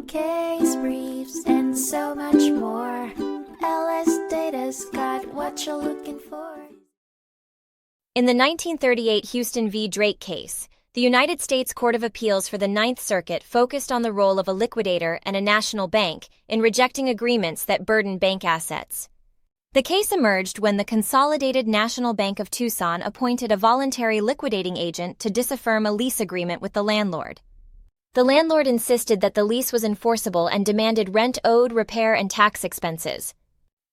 case briefs, and so much more. LSData's got what you're looking for. In the 1938 Houston v. Drake case, the United States Court of Appeals for the Ninth Circuit focused on the role of a liquidator and a national bank in rejecting agreements that burden bank assets. The case emerged when the Consolidated National Bank of Tucson appointed a voluntary liquidating agent to disaffirm a lease agreement with the landlord. The landlord insisted that the lease was enforceable and demanded rent owed, repair, and tax expenses.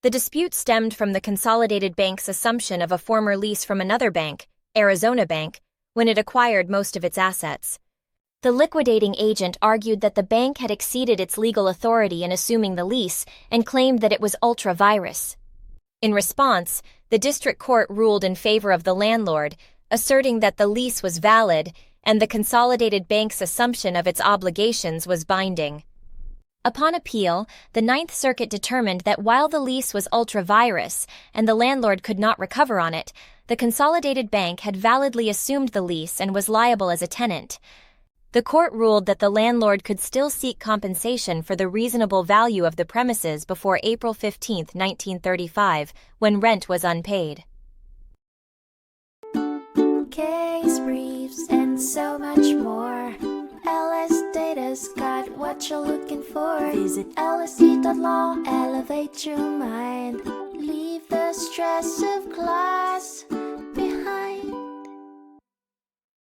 The dispute stemmed from the Consolidated Bank's assumption of a former lease from another bank, Arizona Bank, when it acquired most of its assets. The liquidating agent argued that the bank had exceeded its legal authority in assuming the lease and claimed that it was ultra-vires. In response, the district court ruled in favor of the landlord, asserting that the lease was valid and the Consolidated Bank's assumption of its obligations was binding. Upon appeal, the Ninth Circuit determined that while the lease was ultra-vires and the landlord could not recover on it, the Consolidated Bank had validly assumed the lease and was liable as a tenant. The court ruled that the landlord could still seek compensation for the reasonable value of the premises before April 15, 1935, when rent was unpaid. Case briefs, and so much more. LSData's got what you're looking for. Visit lsd.law, elevate your mind, leave the stress of class.